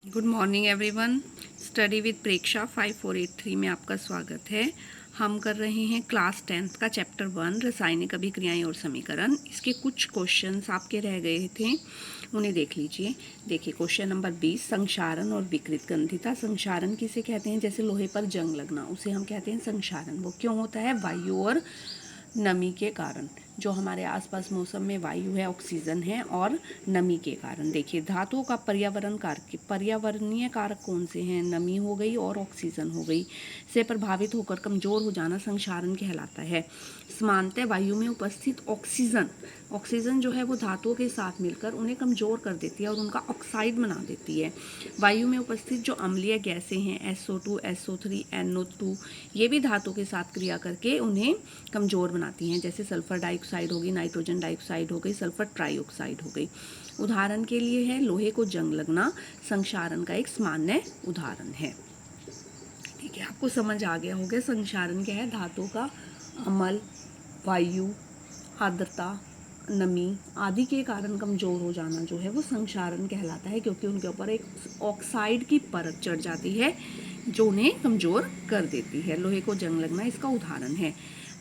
Good morning everyone. Study with Preksha 5483 में आपका स्वागत है। हम कर रहे हैं क्लास 10th का चैप्टर 1 रासायनिक अभिक्रियाएं और समीकरण। इसके कुछ क्वेश्चंस आपके रह गए थे, उन्हें देख लीजिए। देखिए क्वेश्चन नंबर 20, संक्षारण और विकृत गंधिता। संक्षारण किसे कहते हैं? जैसे लोहे पर जंग लगना, उसे हम कहते हैं संक्षारण। वो क्यों होता है? वायु और नमी के कारण। जो हमारे आसपास मौसम में वायु है, ऑक्सीजन है, और नमी के कारण। देखिए धातुओं का पर्यावरणीय कारक कौन से हैं? नमी हो गई और ऑक्सीजन हो गई। से प्रभावित होकर कमजोर हो जाना संक्षारण कहलाता है। समानतः वायु में उपस्थित ऑक्सीजन जो है वो धातुओं के साथ मिलकर उन्हें कमजोर कर देती है और उनका ऑक्साइड बना देती है। वायु में उपस्थित जो अम्लीय गैसें हैं SO2, SO3, NO2, ये भी धातु के साथ क्रिया करके उन्हें कमजोर बनाती हैं। जैसे सल्फर डाइऑक्साइड हो गई, नाइट्रोजन डाइऑक्साइड हो गई, सल्फर ट्राइऑक्साइड हो गई। उदाहरण के लिए है लोहे को जंग लगना, संक्षारण का एक सामान्य उदाहरण है। ठीक है, आपको समझ आ गया होगा संक्षारण क्या है। धातु का अम्ल, वायु, आर्द्रता, नमी आदि के कारण कमजोर हो जाना जो है वो संक्षारण कहलाता है, क्योंकि उनके ऊपर एक ऑक्साइड की परत चढ़ जाती है जो उन्हें कमजोर कर देती है। लोहे को जंग लगना इसका उदाहरण है।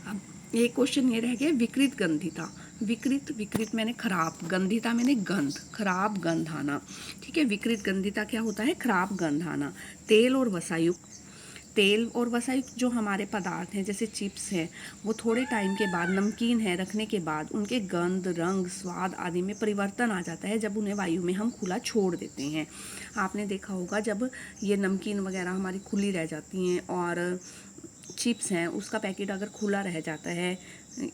अब एक क्वेश्चन ये रह गया, विकृत गंधिता। विकृत मैंने खराब, गंधिता मैंने गंध, खराब गंध आना। ठीक है, विकृत गंधिता क्या होता है? खराब गंध आना। तेल और वसायुक्त जो हमारे पदार्थ हैं, जैसे चिप्स हैं, वो थोड़े टाइम के बाद, नमकीन है, रखने के बाद उनके गंध, रंग, स्वाद आदि में परिवर्तन आ जाता है जब उन्हें वायु में हम खुला छोड़ देते हैं। आपने देखा होगा जब ये नमकीन वगैरह हमारी खुली रह जाती हैं और चिप्स हैं, उसका पैकेट अगर खुला रह जाता है,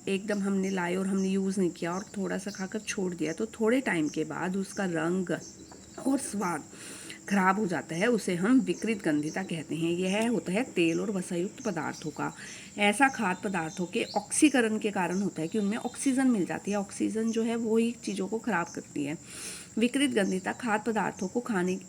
एकदम हमने लाए और हमने यूज़ नहीं किया और थोड़ा सा खाकर छोड़ दिया, तो थोड़े टाइम के बाद उसका रंग और स्वाद खराब हो जाता है। उसे हम विकृत गंधिता कहते हैं। यह होता है तेल और वसायुक्त पदार्थों का। ऐसा खाद्य पदार्थों के ऑक्सीकरण के कारण होता है कि उनमें ऑक्सीजन मिल जाती है। ऑक्सीजन जो है वो ही चीज़ों को खराब करती है। विकृत गंधिता खाद्य पदार्थों को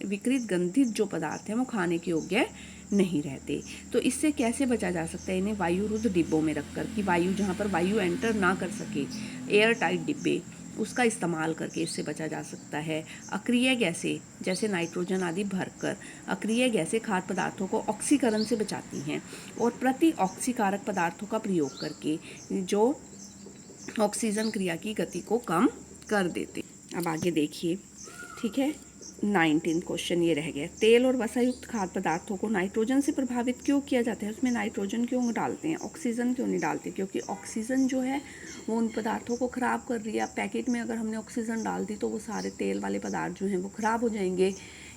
विकृत गंधित जो पदार्थ हैं वो खाने के योग्य नहीं रहते। तो इससे कैसे बचा जा सकता है? इन्हें वायुरुद्ध डिब्बों में रखकर, कि वायु जहाँ पर वायु एंटर ना कर सके, एयर टाइट डिब्बे, उसका इस्तेमाल करके इससे बचा जा सकता है। अक्रिय गैसें जैसे नाइट्रोजन आदि भरकर, अक्रिय गैसें खाद्य पदार्थों को ऑक्सीकरण से बचाती हैं। और प्रति ऑक्सीकारक पदार्थों का प्रयोग करके जो ऑक्सीजन क्रिया की गति को कम कर देते। अब आगे देखिए, ठीक है। 19 क्वेश्चन ये रह गया, तेल और वसायुक्त खाद्य पदार्थों को नाइट्रोजन से प्रभावित क्यों किया जाता है? उसमें नाइट्रोजन क्यों डालते हैं, ऑक्सीजन क्यों नहीं डालते? क्योंकि ऑक्सीजन जो है वो उन पदार्थों को ख़राब कर रही है। पैकेट में अगर हमने ऑक्सीजन डाल दी तो वो सारे तेल वाले पदार्थ जो हैं वो ख़राब हो जाएंगे,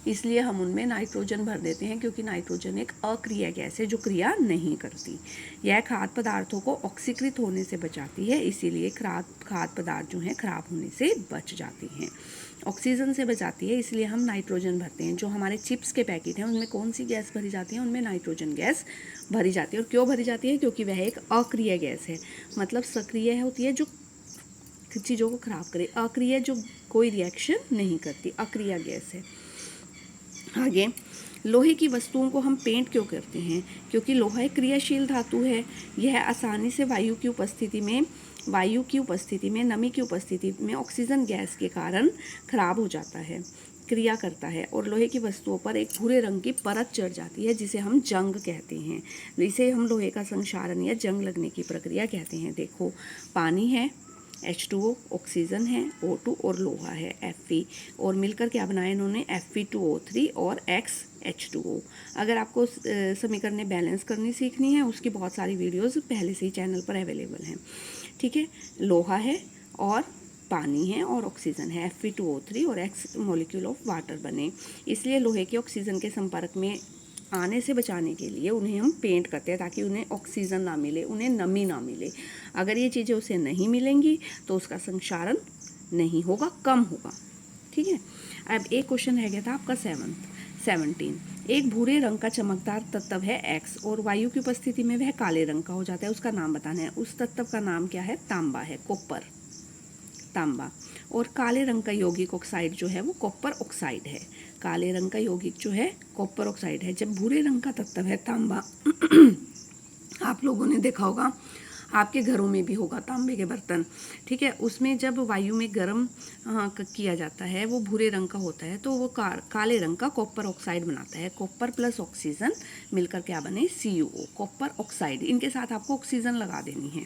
इसलिए हम उनमें नाइट्रोजन भर देते हैं, क्योंकि नाइट्रोजन एक अक्रिय गैस है जो क्रिया नहीं करती। यह खाद्य पदार्थों को ऑक्सीकृत होने से बचाती है, इसीलिए खाद्य पदार्थ जो हैं खराब होने से बच जाते हैं। ऑक्सीजन से बचाती है, इसलिए हम नाइट्रोजन भरते हैं। जो हमारे चिप्स के पैकेट हैं उनमें कौन सी गैस भरी जाती है? उनमें नाइट्रोजन गैस भरी जाती है। और क्यों भरी जाती है? क्योंकि वह एक अक्रिय गैस है। मतलब सक्रिय होती है जो चीज़ों को खराब करे, अक्रिय जो कोई रिएक्शन नहीं करती, अक्रिय गैस है। आगे, लोहे की वस्तुओं को हम पेंट क्यों करते हैं? क्योंकि लोहा एक क्रियाशील धातु है। यह आसानी से वायु की उपस्थिति में, नमी की उपस्थिति में ऑक्सीजन गैस के कारण खराब हो जाता है, क्रिया करता है, और लोहे की वस्तुओं पर एक भूरे रंग की परत चढ़ जाती है जिसे हम जंग कहते हैं। इसे हम लोहे का संक्षारण या जंग लगने की प्रक्रिया कहते हैं। देखो, पानी है, H2O, ऑक्सीजन है, O2, और लोहा है Fe, और मिलकर क्या बनाया इन्होंने? Fe2O3 और XH2O। अगर आपको समीकरण बैलेंस करनी सीखनी है, उसकी बहुत सारी वीडियोस पहले से ही चैनल पर अवेलेबल हैं। ठीक है, लोहा है और पानी है और ऑक्सीजन है, Fe2O3 और X मॉलिक्यूल ऑफ वाटर बने। इसलिए लोहे के ऑक्सीजन के संपर्क में आने से बचाने के लिए उन्हें हम पेंट करते हैं, ताकि उन्हें ऑक्सीजन ना मिले, उन्हें नमी ना मिले। अगर ये चीज़ें उसे नहीं मिलेंगी तो उसका संक्षारण नहीं होगा, कम होगा। ठीक है। अब एक क्वेश्चन रह गया था आपका 17। एक भूरे रंग का चमकदार तत्व है X और वायु की उपस्थिति में वह काले रंग का हो जाता है। उसका नाम बताना है। उस तत्व का नाम क्या है? तांबा है, कॉपर, तांबा। और काले रंग का यौगिक ऑक्साइड जो है वो कॉपर ऑक्साइड है। काले रंग का यौगिक जो है कॉपर ऑक्साइड है। जब भूरे रंग का तत्व है तांबा, आप लोगों ने देखा होगा आपके घरों में भी होगा तांबे के बर्तन, ठीक है। उसमें जब वायु में गर्म किया जाता है, वो भूरे रंग का होता है, तो वो काले रंग का कॉपर ऑक्साइड बनाता है। कॉपर प्लस ऑक्सीजन मिलकर क्या बने, CuO, कॉपर ऑक्साइड। इनके साथ आपको ऑक्सीजन लगा देनी है।